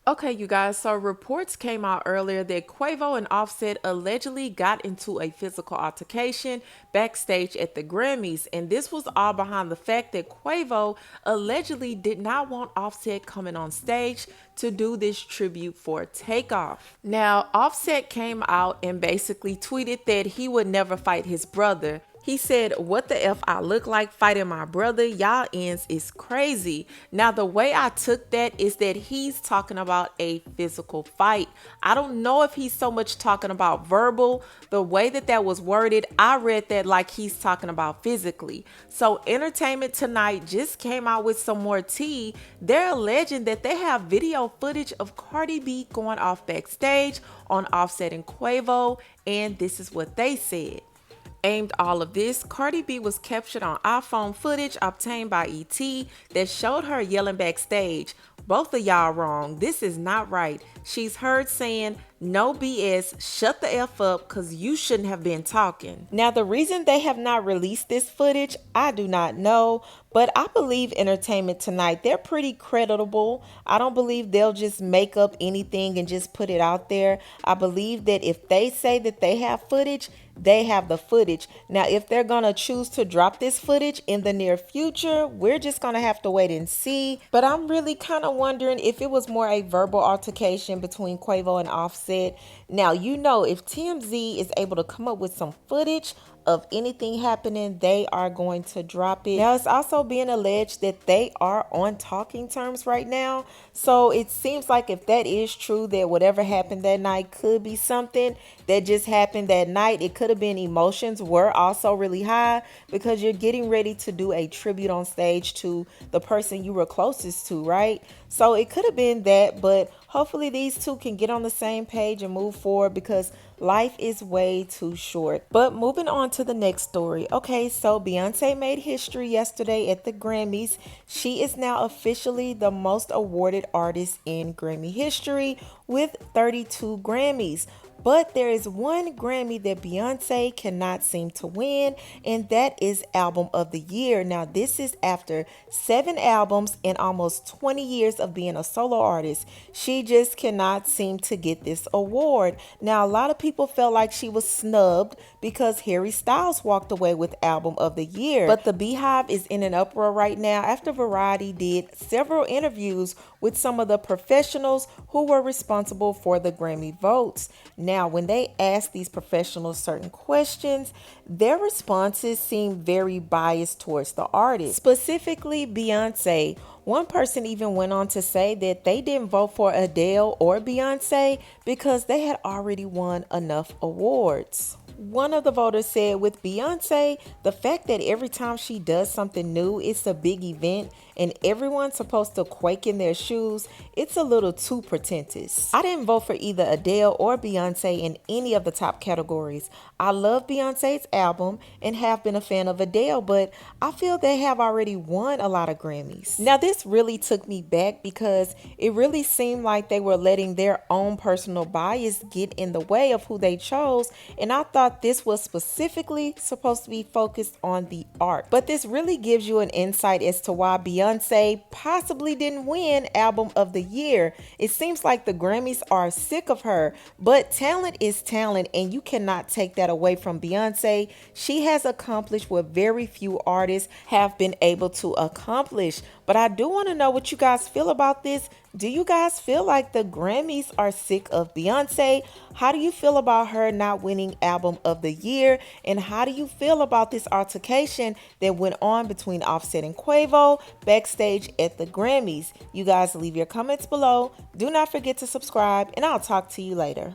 Okay, you guys, so reports came out earlier that Quavo and Offset allegedly got into a physical altercation backstage at the Grammys, and this was all behind the fact that Quavo allegedly did not want Offset coming on stage to do this tribute for Takeoff. Now, Offset came out and basically tweeted that he would never fight his brother. He said, "What the F I look like fighting my brother? Y'all ends is crazy." Now, the way I took that is that he's talking about a physical fight. I don't know if he's so much talking about verbal. The way that that was worded, I read that like he's talking about physically. So, Entertainment Tonight just came out with some more tea. They're alleging that they have video footage of Cardi B going off backstage on Offset and Quavo, and this is what they said. Aimed all of this, Cardi B was captured on iPhone footage obtained by ET that showed her yelling backstage, "Both of y'all wrong. This is not right." She's heard saying, "No BS, shut the F up, cause you shouldn't have been talking." Now, the reason they have not released this footage, I do not know, but I believe Entertainment Tonight, they're pretty creditable. I don't believe they'll just make up anything and just put it out there. I believe that if they say that they have footage, they have the footage. Now, if they're going to choose to drop this footage in the near future, we're just going to have to wait and see. But I'm really kind of wondering if it was more a verbal altercation between Quavo and Offset. Now, if TMZ is able to come up with some footage of anything happening, they are going to drop it. Now, it's also being alleged that they are on talking terms right now. So it seems like if that is true, that whatever happened that night could be something that just happened that night. It could have been emotions were also really high because you're getting ready to do a tribute on stage to the person you were closest to, right? So it could have been that, but hopefully these two can get on the same page and move forward because life is way too short. But moving on to the next story. Okay, so Beyonce made history yesterday at the Grammys. She is now officially the most awarded artist in Grammy history with 32 Grammys. But there is one Grammy that Beyonce cannot seem to win, and that is Album of the Year. Now, this is after 7 albums and almost 20 years of being a solo artist. She just cannot seem to get this award. Now, a lot of people felt like she was snubbed because Harry Styles walked away with Album of the Year. But the Beehive is in an uproar right now after Variety did several interviews with some of the professionals who were responsible for the Grammy votes. Now, when they asked these professionals certain questions, their responses seemed very biased towards the artist, specifically Beyonce. One person even went on to say that they didn't vote for Adele or Beyonce because they had already won enough awards. One of the voters said with Beyonce, the fact that every time she does something new, it's a big event and everyone's supposed to quake in their shoes, it's a little too pretentious. I didn't vote for either Adele or Beyonce in any of the top categories. I love Beyonce's album and have been a fan of Adele, but I feel they have already won a lot of Grammys. Now, this really took me back because it really seemed like they were letting their own personal bias get in the way of who they chose, and I thought this was specifically supposed to be focused on the art. But this really gives you an insight as to why Beyonce possibly didn't win Album of the Year. It seems like the Grammys are sick of her, but talent is talent, and you cannot take that away from Beyonce. She has accomplished what very few artists have been able to accomplish. But I do want to know what you guys feel about this. Do you guys feel like the Grammys are sick of Beyonce? How do you feel about her not winning Album of the Year? And how do you feel about this altercation that went on between Offset and Quavo backstage at the Grammys? You guys leave your comments below. Do not forget to subscribe, and I'll talk to you later.